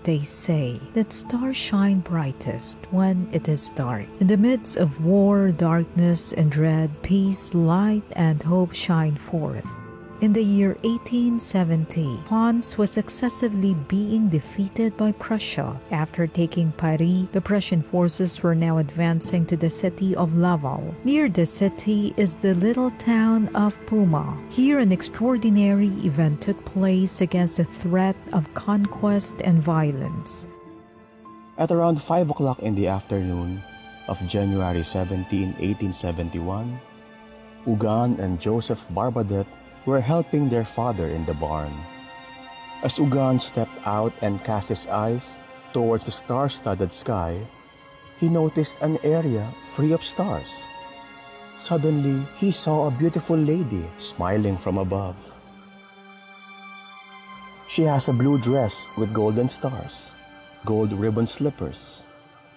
They say that stars shine brightest when it is dark. In the midst of war, darkness, and dread, peace, light, and hope shine forth. In the year 1870, France was successively being defeated by Prussia. After taking Paris, the Prussian forces were now advancing to the city of Laval. Near the city is the little town of Puma. Here an extraordinary event took place against the threat of conquest and violence. At around 5 o'clock in the afternoon of January 17, 1871, Ugan and Joseph Barbadet were helping their father in the barn. As Ugan stepped out and cast his eyes towards the star-studded sky, he noticed an area free of stars. Suddenly, he saw a beautiful lady smiling from above. She has a blue dress with golden stars, gold ribbon slippers,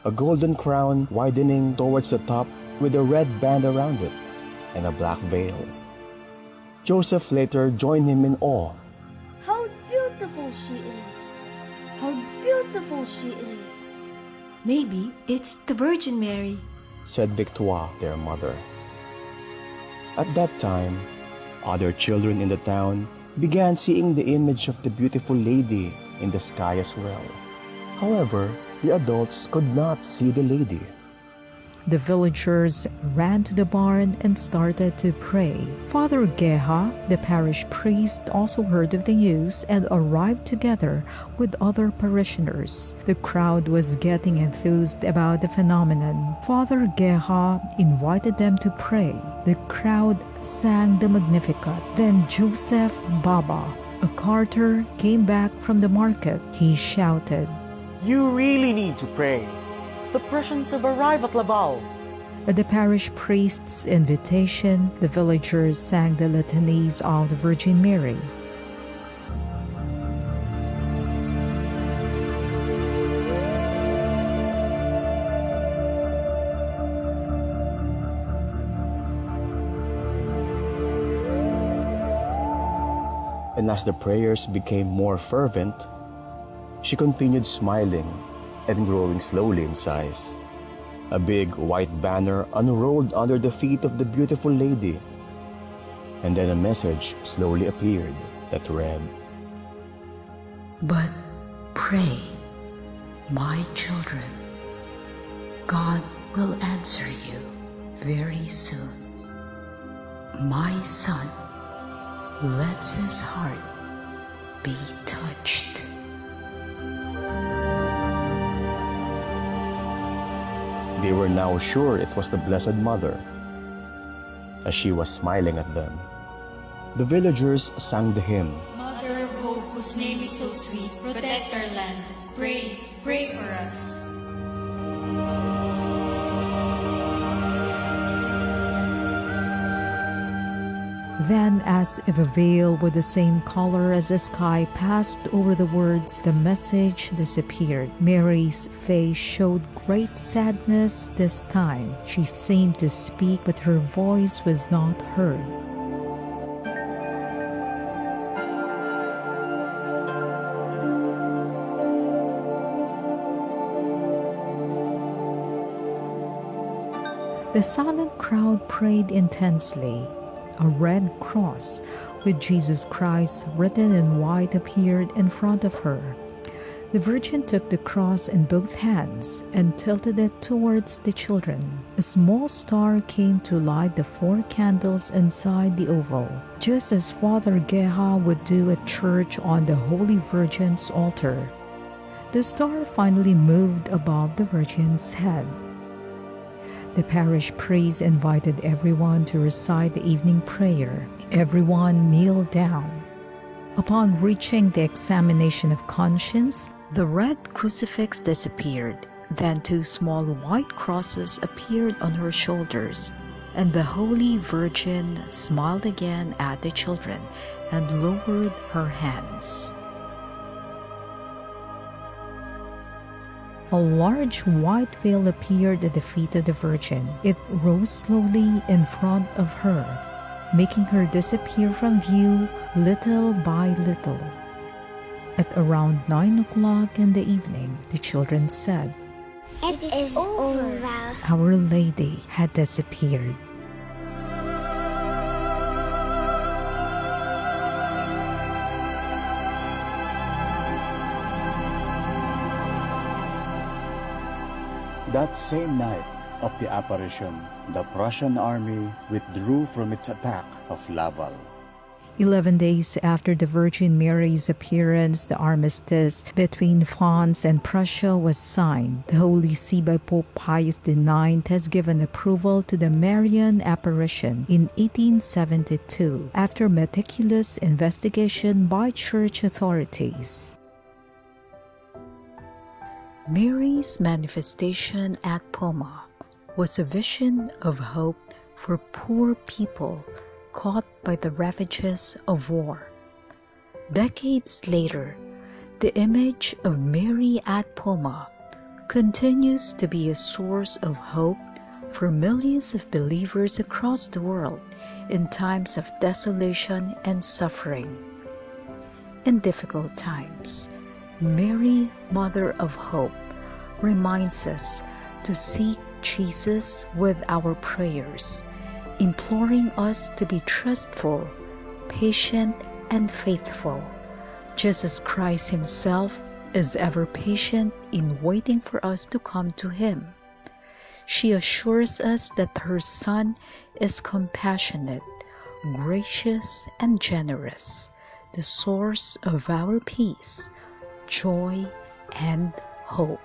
a golden crown widening towards the top with a red band around it, and a black veil. Joseph later joined him in awe. How beautiful she is! How beautiful she is! Maybe it's the Virgin Mary, said Victoire, their mother. At that time, other children in the town began seeing the image of the beautiful lady in the sky as well. However, the adults could not see the lady. The villagers ran to the barn and started to pray. Father Geha, the parish priest, also heard of the news and arrived together with other parishioners. The crowd was getting enthused about the phenomenon. Father Geha invited them to pray. The crowd sang the Magnificat. Then Joseph Baba, a carter, came back from the market. He shouted, "You really need to pray. The Prussians have arrived at Laval." At the parish priest's invitation, the villagers sang the litanies of the Virgin Mary. And as the prayers became more fervent, she continued smiling and growing slowly in size. A big white banner unrolled under the feet of the beautiful lady, and then a message slowly appeared that read, "But pray, my children, God will answer you very soon. My son lets his heart be touched." They were now sure it was the Blessed Mother, as she was smiling at them. The villagers sang the hymn, "Mother of Hope, whose name is so sweet, protect our land. Pray, pray for us." Then, as if a veil with the same color as the sky passed over the words, the message disappeared. Mary's face showed great sadness this time. She seemed to speak, but her voice was not heard. The silent crowd prayed intensely. A red cross with Jesus Christ written in white appeared in front of her. The Virgin took the cross in both hands and tilted it towards the children. A small star came to light the 4 candles inside the oval, just as Father Geha would do at church on the Holy Virgin's altar. The star finally moved above the Virgin's head. The parish priest invited everyone to recite the evening prayer. Everyone kneeled down. Upon reaching the examination of conscience, the red crucifix disappeared. Then 2 small white crosses appeared on her shoulders, and the Holy Virgin smiled again at the children and lowered her hands. A large white veil appeared at the feet of the Virgin. It rose slowly in front of her, making her disappear from view little by little. At around 9 o'clock in the evening, the children said, It is over. Our Lady had disappeared. That same night of the apparition, the Prussian army withdrew from its attack of Laval. 11 days after the Virgin Mary's appearance, the armistice between France and Prussia was signed. The Holy See by Pope Pius IX has given approval to the Marian apparition in 1872 after meticulous investigation by church authorities. Mary's manifestation at Poma was a vision of hope for poor people caught by the ravages of war. Decades later, the image of Mary at Poma continues to be a source of hope for millions of believers across the world in times of desolation and suffering. In difficult times, Mary, Mother of Hope, reminds us to seek Jesus with our prayers, imploring us to be trustful, patient, and faithful, just as Christ Himself is ever patient in waiting for us to come to Him. She assures us that her Son is compassionate, gracious, and generous, the source of our peace, joy, and hope.